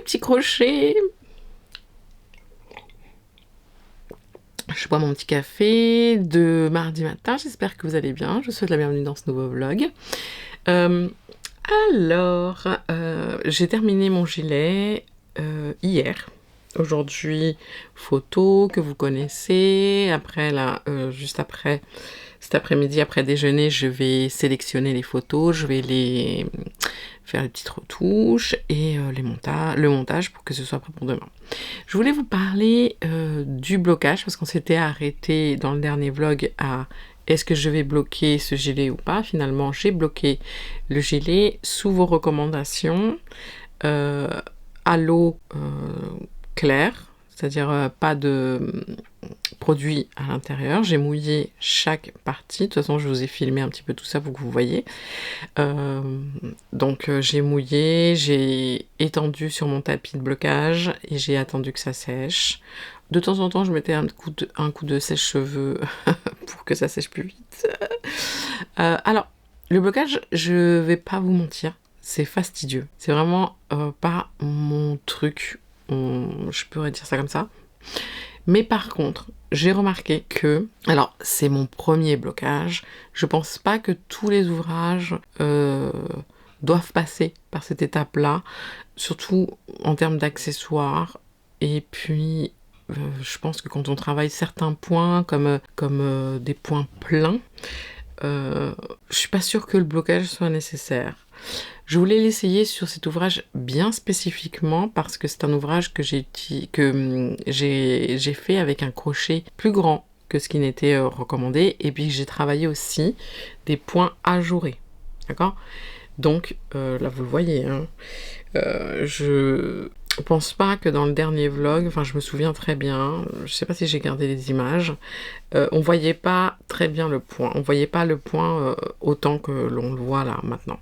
petits crochets. Je bois mon petit café de mardi matin. J'espère que vous allez bien. Je vous souhaite la bienvenue dans ce nouveau vlog. J'ai terminé mon gilet hier. Aujourd'hui, photo que vous connaissez. Après, là, juste après, cet après-midi, après déjeuner, je vais sélectionner les photos. Je vais les faire les petites retouches et le montage pour que ce soit prêt pour demain. Je voulais vous parler du blocage parce qu'on s'était arrêté dans le dernier vlog à est-ce que je vais bloquer ce gilet ou pas. Finalement, j'ai bloqué le gilet sous vos recommandations à l'eau claire, c'est-à-dire pas de produit à l'intérieur. J'ai mouillé chaque partie. De toute façon, je vous ai filmé un petit peu tout ça pour que vous voyez. Donc, j'ai mouillé, j'ai étendu sur mon tapis de blocage et j'ai attendu que ça sèche. De temps en temps, je mettais un coup de sèche-cheveux pour que ça sèche plus vite. Alors, le blocage, je vais pas vous mentir, c'est fastidieux. C'est vraiment pas mon truc. Je pourrais dire ça comme ça. Mais par contre, j'ai remarqué que, alors c'est mon premier blocage, je pense pas que tous les ouvrages doivent passer par cette étape-là, surtout en termes d'accessoires. Et puis, je pense que quand on travaille certains points comme des points pleins, je suis pas sûre que le blocage soit nécessaire. Je voulais l'essayer sur cet ouvrage bien spécifiquement parce que c'est un ouvrage que j'ai fait avec un crochet plus grand que ce qui n'était recommandé, et puis j'ai travaillé aussi des points ajourés, d'accord ? Donc là vous le voyez, hein, je pense pas que dans le dernier vlog, enfin je me souviens très bien, je sais pas si j'ai gardé les images, on voyait pas très bien le point, on voyait pas le point autant que l'on le voit là maintenant.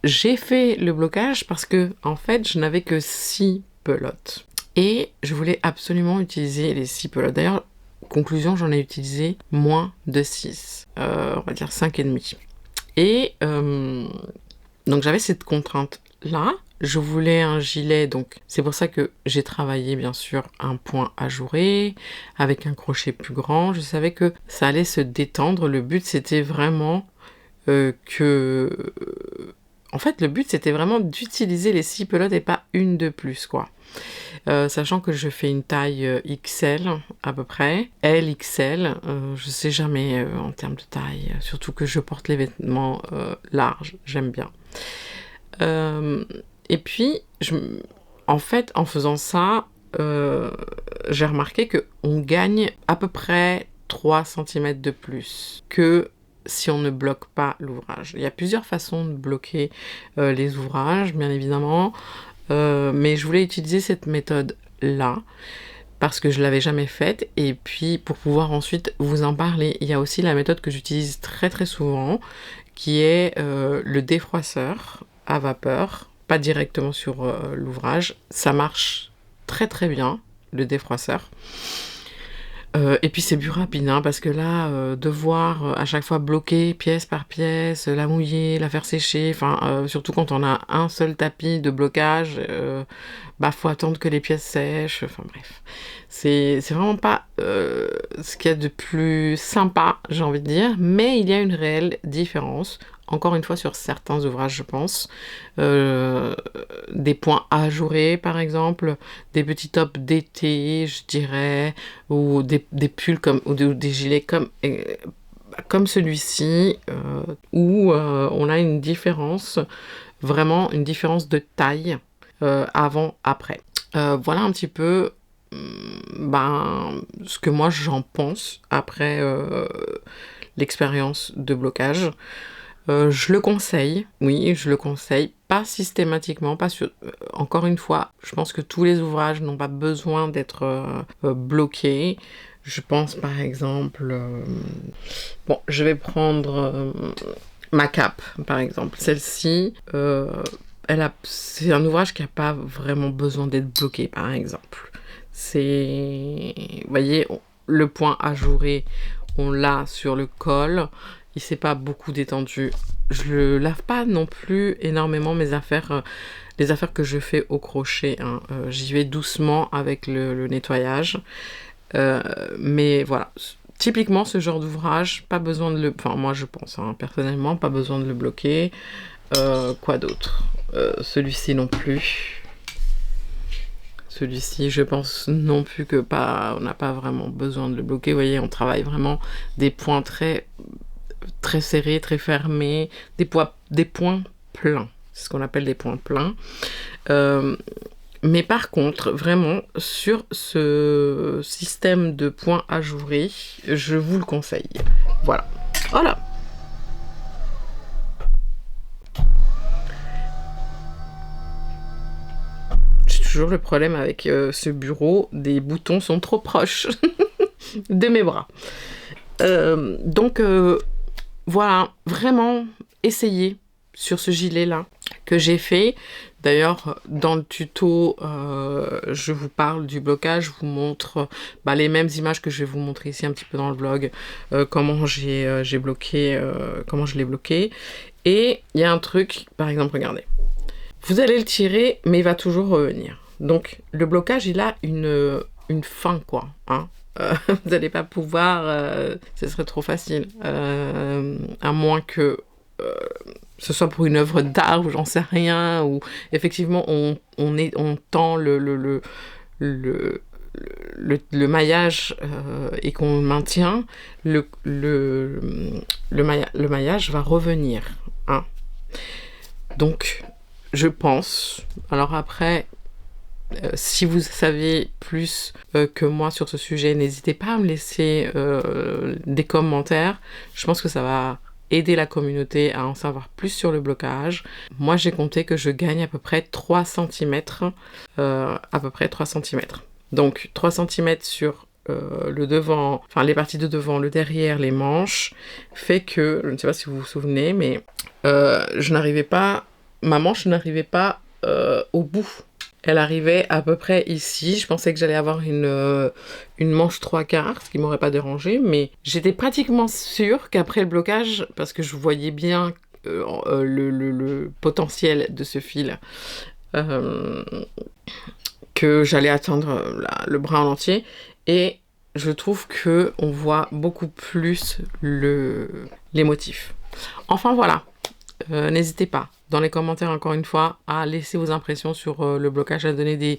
J'ai fait le blocage parce que en fait je n'avais que 6 pelotes et je voulais absolument utiliser les 6 pelotes. D'ailleurs, conclusion, j'en ai utilisé moins de 6, on va dire 5,5. Et donc j'avais cette contrainte là. Je voulais un gilet, donc c'est pour ça que j'ai travaillé bien sûr un point ajouré avec un crochet plus grand. Je savais que ça allait se détendre. Le but c'était vraiment en fait, le but, c'était vraiment d'utiliser les 6 pelotes et pas une de plus, quoi. Sachant que je fais une taille XL, à peu près. LXL, je sais jamais en termes de taille. Surtout que je porte les vêtements larges, j'aime bien. Et puis, en fait, en faisant ça, j'ai remarqué qu'on gagne à peu près 3 cm de plus que si on ne bloque pas l'ouvrage. Il y a plusieurs façons de bloquer les ouvrages, bien évidemment, mais je voulais utiliser cette méthode-là parce que je l'avais jamais faite, et puis pour pouvoir ensuite vous en parler. Il y a aussi la méthode que j'utilise très très souvent, qui est le défroisseur à vapeur, pas directement sur l'ouvrage. Ça marche très très bien, le défroisseur. Et puis c'est plus rapide, hein, parce que là, devoir à chaque fois bloquer pièce par pièce, la mouiller, la faire sécher, enfin surtout quand on a un seul tapis de blocage, faut attendre que les pièces sèchent, enfin bref. C'est vraiment pas ce qu'il y a de plus sympa, j'ai envie de dire, mais il y a une réelle différence. Encore une fois, sur certains ouvrages, je pense, des points ajourés, par exemple, des petits tops d'été, je dirais, ou des pulls ou des gilets comme celui-ci, où on a une différence, vraiment une différence de taille avant-après. Voilà un petit peu ce que moi j'en pense après l'expérience de blocage. Je le conseille, oui, je le conseille, pas systématiquement, encore une fois, je pense que tous les ouvrages n'ont pas besoin d'être bloqués. Je pense par exemple, je vais prendre ma cape, par exemple. Celle-ci, c'est un ouvrage qui n'a pas vraiment besoin d'être bloqué, par exemple. Vous voyez, le point ajouré, on l'a sur le col. il s'est pas beaucoup détendu. Je lave pas non plus énormément mes affaires, les affaires que je fais au crochet, hein. J'y vais doucement avec le nettoyage. Mais voilà, typiquement ce genre d'ouvrage, pas besoin de le... Enfin moi je pense, hein, personnellement, pas besoin de le bloquer. Quoi d'autre? Celui-ci non plus. Celui-ci, je pense non plus que on n'a pas vraiment besoin de le bloquer. Vous voyez, on travaille vraiment des points très, très serrés, très fermés, des points pleins. C'est ce qu'on appelle des points pleins. Mais par contre, vraiment, sur ce système de points ajourés, je vous le conseille. Voilà. Voilà. J'ai toujours le problème avec ce bureau, des boutons sont trop proches de mes bras. Donc, voilà, vraiment, essayez sur ce gilet-là que j'ai fait. D'ailleurs, dans le tuto, je vous parle du blocage, je vous montre les mêmes images que je vais vous montrer ici un petit peu dans le vlog, comment j'ai bloqué, comment je l'ai bloqué. Et il y a un truc, par exemple, regardez. Vous allez le tirer, mais il va toujours revenir. Donc, le blocage, il a une fin, quoi. Hein. Vous n'allez pas pouvoir... ce serait trop facile. À moins que ce soit pour une œuvre d'art ou j'en sais rien. Ou effectivement, on tend le maillage et qu'on le maintient, le maillage va revenir. Hein. Donc... Je pense. Alors après, si vous savez plus que moi sur ce sujet, n'hésitez pas à me laisser des commentaires. Je pense que ça va aider la communauté à en savoir plus sur le blocage. Moi, j'ai compté que je gagne à peu près 3 cm. Donc, 3 cm sur le devant, enfin les parties de devant, le derrière, les manches, fait que, je ne sais pas si vous vous souvenez, mais je n'arrivais pas... Ma manche n'arrivait pas au bout. Elle arrivait à peu près ici. Je pensais que j'allais avoir une manche 3/4, ce qui m'aurait pas dérangé, mais j'étais pratiquement sûre qu'après le blocage, parce que je voyais bien le potentiel de ce fil, que j'allais atteindre le bras en entier. Et je trouve que on voit beaucoup plus les motifs. Enfin voilà. N'hésitez pas, dans les commentaires, encore une fois, à laisser vos impressions sur le blocage, à donner des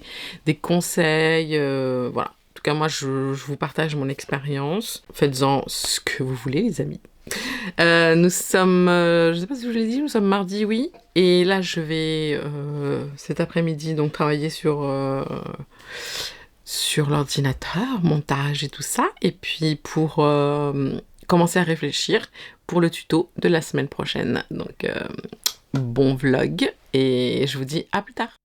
conseils. Voilà. En tout cas, moi, je vous partage mon expérience. Faites-en ce que vous voulez, les amis. Nous sommes, je ne sais pas si je vous l'ai dit, nous sommes mardi, oui. Et là, je vais, cet après-midi, donc travailler sur l'ordinateur, montage et tout ça. Et puis, pour commencer à réfléchir pour le tuto de la semaine prochaine. Donc, bon vlog et je vous dis à plus tard.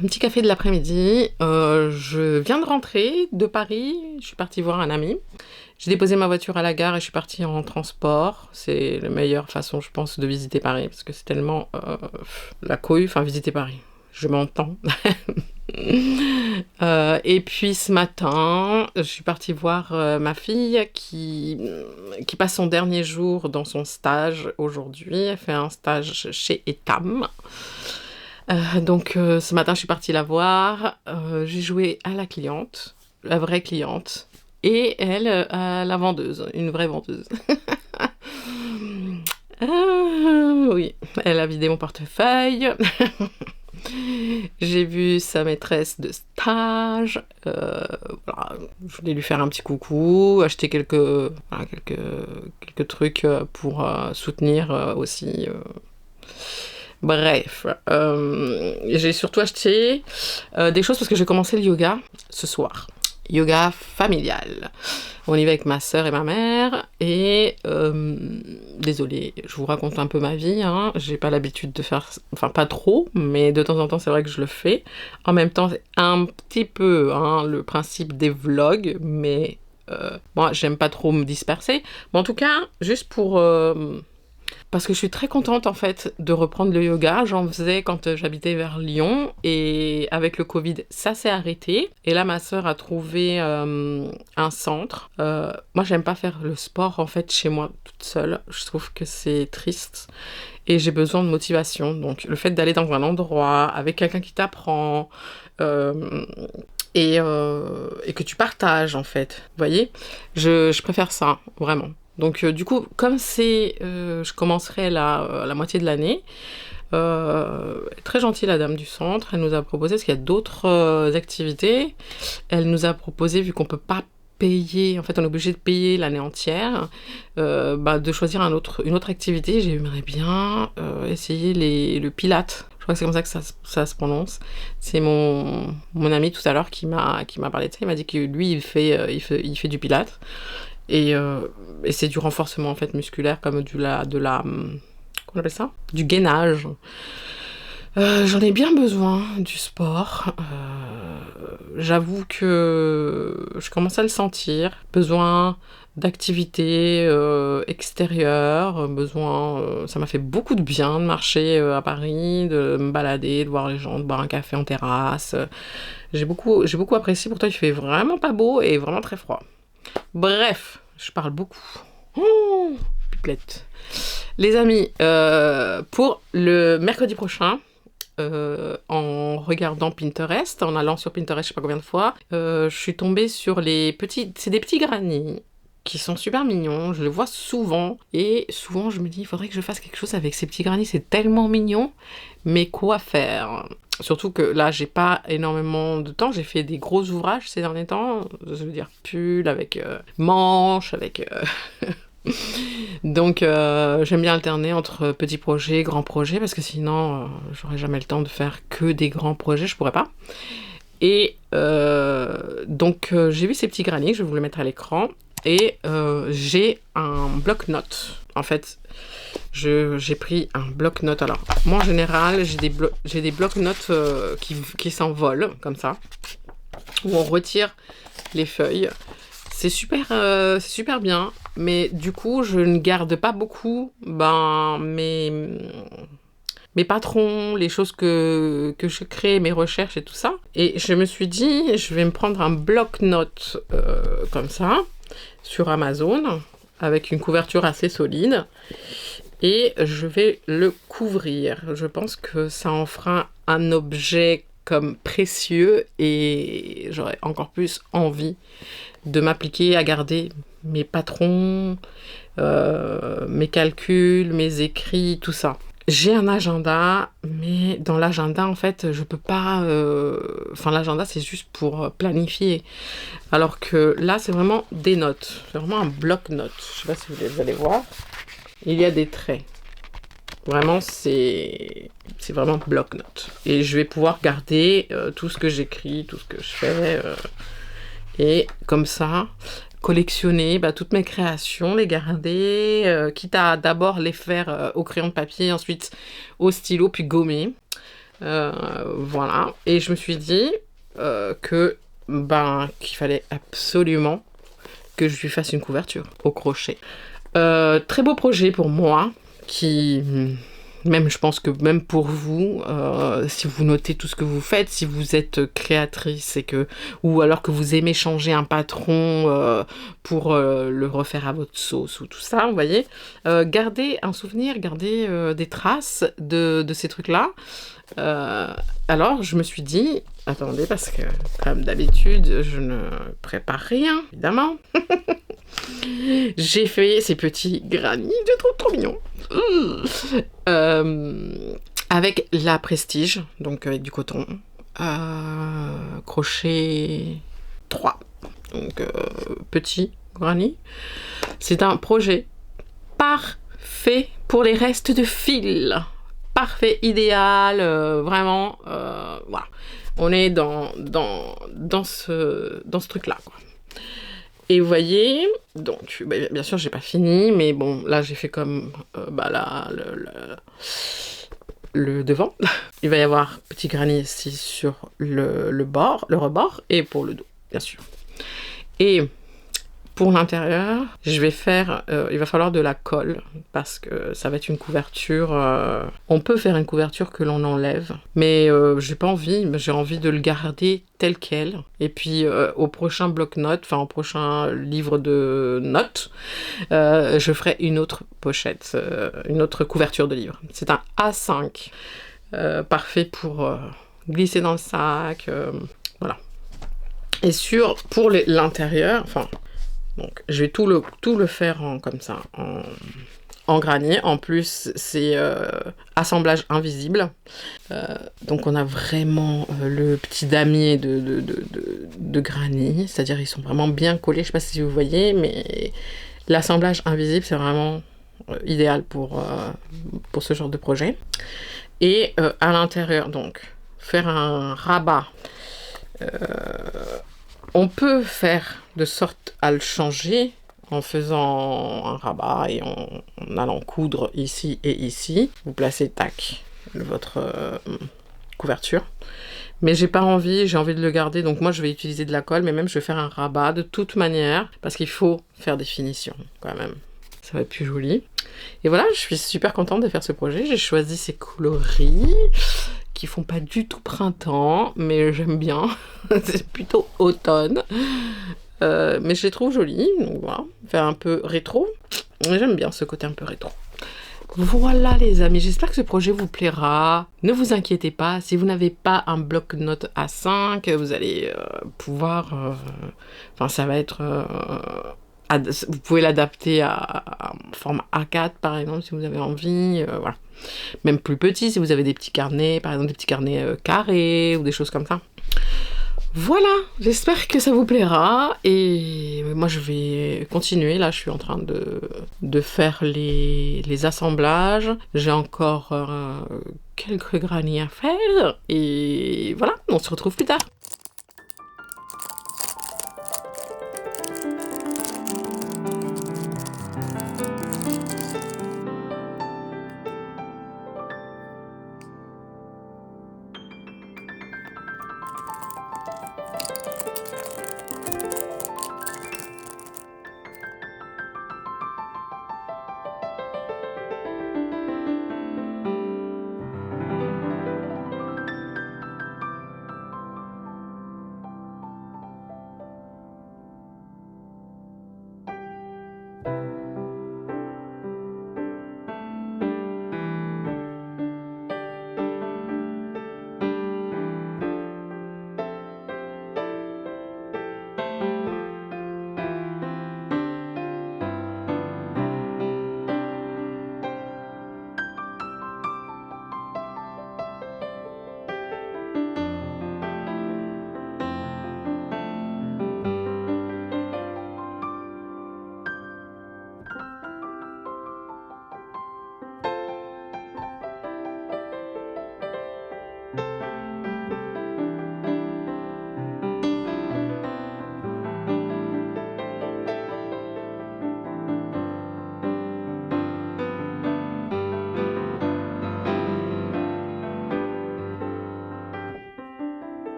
Un petit café de l'après-midi. Je viens de rentrer de Paris. Je suis partie voir un ami. J'ai déposé ma voiture à la gare et je suis partie en transport. C'est la meilleure façon, je pense, de visiter Paris parce que c'est tellement la cohue. Enfin, visiter Paris. Je m'entends. Et puis ce matin, je suis partie voir ma fille qui passe son dernier jour dans son stage aujourd'hui. Elle fait un stage chez Etam. Donc ce matin, je suis partie la voir. J'ai joué à la cliente, la vraie cliente, et elle à la vendeuse, une vraie vendeuse. Oui, elle a vidé mon portefeuille. J'ai vu sa maîtresse de stage. Voilà, je voulais lui faire un petit coucou, acheter quelques trucs pour soutenir aussi. Bref, j'ai surtout acheté des choses parce que j'ai commencé le yoga ce soir. Yoga familial. On y va avec ma sœur et ma mère. Et désolée, je vous raconte un peu ma vie. Hein. J'ai pas l'habitude de faire, enfin pas trop, mais de temps en temps c'est vrai que je le fais. En même temps, c'est un petit peu le principe des vlogs, mais moi j'aime pas trop me disperser. Mais en tout cas, juste pour parce que je suis très contente en fait de reprendre le yoga. J'en faisais quand j'habitais vers Lyon et avec le Covid, ça s'est arrêté. Et là, ma sœur a trouvé un centre. Moi, j'aime pas faire le sport en fait chez moi toute seule. Je trouve que c'est triste et j'ai besoin de motivation. Donc, le fait d'aller dans un endroit avec quelqu'un qui t'apprend et que tu partages en fait, vous voyez, je préfère ça vraiment. Donc du coup, comme je commencerai la moitié de l'année, très gentille la dame du centre, elle nous a proposé, parce qu'il y a d'autres activités, elle nous a proposé, vu qu'on peut pas payer, en fait on est obligé de payer l'année entière, de choisir une autre activité. J'aimerais bien essayer le Pilates. Je crois que c'est comme ça que ça se prononce. C'est mon ami tout à l'heure qui m'a parlé de ça. Il m'a dit que lui, il fait du Pilates. Et c'est du renforcement en fait musculaire, comme comment on appelle ça ? Du gainage. J'en ai bien besoin du sport. J'avoue que je commence à le sentir. Besoin d'activité extérieure, ça m'a fait beaucoup de bien de marcher à Paris, de me balader, de voir les gens, de boire un café en terrasse. J'ai beaucoup apprécié. Pourtant, il fait vraiment pas beau et vraiment très froid. Bref, je parle beaucoup. Oh, pipelette. Les amis, pour le mercredi prochain, en regardant Pinterest, en allant sur Pinterest je sais pas combien de fois, je suis tombée sur c'est des petits granits qui sont super mignons, je les vois souvent, et souvent je me dis, il faudrait que je fasse quelque chose avec ces petits granits, c'est tellement mignon, mais quoi faire ? Surtout que là, j'ai pas énormément de temps. J'ai fait des gros ouvrages ces derniers temps. Je veux dire, pull avec manches, avec... Donc, j'aime bien alterner entre petits projets, grands projets, parce que sinon, j'aurais jamais le temps de faire que des grands projets. Je pourrais pas. Et donc, j'ai vu ces petits granits. Je vais vous les mettre à l'écran. Et j'ai un bloc-notes. En fait, j'ai pris un bloc-notes. Alors, moi, en général, j'ai des bloc-notes qui s'envolent, comme ça, où on retire les feuilles. C'est super bien, mais du coup, je ne garde pas beaucoup mes patrons, les choses que je crée, mes recherches et tout ça. Et je me suis dit, je vais me prendre un bloc-notes comme ça, sur Amazon, avec une couverture assez solide. Et je vais le couvrir. Je pense que ça en fera un objet comme précieux et j'aurais encore plus envie de m'appliquer à garder mes patrons, mes calculs, mes écrits, tout ça. J'ai un agenda, mais dans l'agenda, en fait, je peux pas... l'agenda, c'est juste pour planifier. Alors que là, c'est vraiment des notes. C'est vraiment un bloc-notes. Je sais pas si vous allez voir. Il y a des traits. Vraiment, c'est vraiment bloc-notes. Et je vais pouvoir garder tout ce que j'écris, tout ce que je fais. Et comme ça, collectionner toutes mes créations, les garder, quitte à d'abord les faire au crayon de papier, ensuite au stylo, puis gommer. Voilà. Et je me suis dit qu'il fallait absolument que je lui fasse une couverture au crochet. Très beau projet pour moi, qui, même je pense que même pour vous, si vous notez tout ce que vous faites, si vous êtes créatrice ou alors que vous aimez changer un patron pour le refaire à votre sauce ou tout ça, vous voyez, gardez un souvenir, gardez des traces de ces trucs-là. Alors, je me suis dit, attendez, parce que, comme d'habitude, je ne prépare rien, évidemment. J'ai fait ces petits granits, je trouve trop mignon. Avec la Prestige, donc avec du coton. Crochet 3. Donc, petit granit. C'est un projet parfait pour les restes de fil. Parfait, idéal, vraiment, voilà. On est dans ce truc-là, quoi. Et vous voyez, donc, bien sûr, j'ai pas fini, mais bon, là, j'ai fait comme, le devant. Il va y avoir petit granit ici sur le rebord, et pour le dos, bien sûr. Et pour l'intérieur, je vais faire, il va falloir de la colle, parce que ça va être une couverture, on peut faire une couverture que l'on enlève, mais j'ai pas envie, j'ai envie de le garder tel quel, et puis au prochain bloc-notes, enfin au prochain livre de notes, je ferai une autre pochette, une autre couverture de livre. C'est un A5, parfait pour glisser dans le sac, voilà. Et pour l'intérieur, enfin... Donc, je vais tout le faire comme ça, en granit. En plus, c'est assemblage invisible. Donc, on a vraiment le petit damier de granit. C'est-à-dire, ils sont vraiment bien collés. Je ne sais pas si vous voyez, mais l'assemblage invisible, c'est vraiment idéal pour ce genre de projet. Et à l'intérieur, donc, faire un rabat. On peut faire de sorte à le changer en faisant un rabat et en allant coudre ici et ici. Vous placez, tac, votre couverture. Mais j'ai pas envie, j'ai envie de le garder, donc moi je vais utiliser de la colle, mais même je vais faire un rabat de toute manière, parce qu'il faut faire des finitions quand même. Ça va être plus joli. Et voilà, je suis super contente de faire ce projet. J'ai choisi ces coloris qui font pas du tout printemps, mais j'aime bien. C'est plutôt automne. Mais je les trouve jolies, donc voilà. Faire un peu rétro. J'aime bien ce côté un peu rétro. Voilà les amis, j'espère que ce projet vous plaira. Ne vous inquiétez pas, si vous n'avez pas un bloc-notes A5, vous allez pouvoir... Enfin, ça va être... vous pouvez l'adapter à format A4 par exemple si vous avez envie, voilà. Même plus petit si vous avez des petits carnets, par exemple des petits carnets carrés ou des choses comme ça. Voilà, j'espère que ça vous plaira et moi je vais continuer, là je suis en train de faire les assemblages, j'ai encore quelques granits à faire et voilà, on se retrouve plus tard.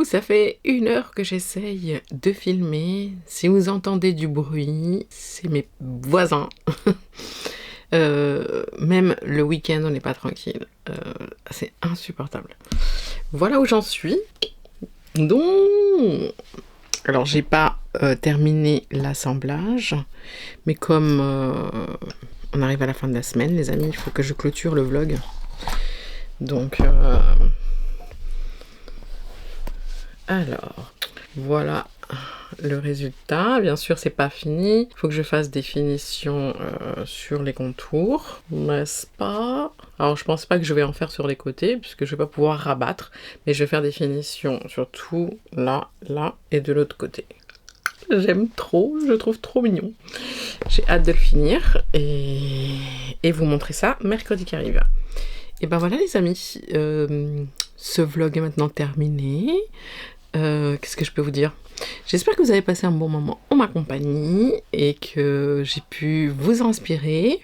ça fait 1 heure que j'essaye de filmer. Si vous entendez du bruit, c'est mes voisins. Même le week-end, on n'est pas tranquille. C'est insupportable. Voilà où j'en suis. Donc, alors j'ai pas terminé l'assemblage, mais comme on arrive à la fin de la semaine, les amis, il faut que je clôture le vlog. Donc, alors, voilà le résultat. Bien sûr, c'est pas fini. Il faut que je fasse des finitions sur les contours, n'est-ce pas? Alors, je pense pas que je vais en faire sur les côtés, puisque je vais pas pouvoir rabattre, mais je vais faire des finitions sur tout, là, là, et de l'autre côté. J'aime trop, je le trouve trop mignon. J'ai hâte de le finir, et vous montrer ça mercredi qui arrive. Et ben voilà les amis, ce vlog est maintenant terminé. Qu'est-ce que je peux vous dire? J'espère que vous avez passé un bon moment en ma compagnie et que j'ai pu vous inspirer.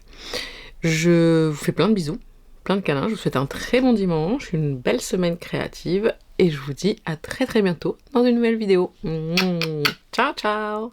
Je vous fais plein de bisous, plein de câlins. Je vous souhaite un très bon dimanche, une belle semaine créative et je vous dis à très très bientôt dans une nouvelle vidéo. Ciao ciao!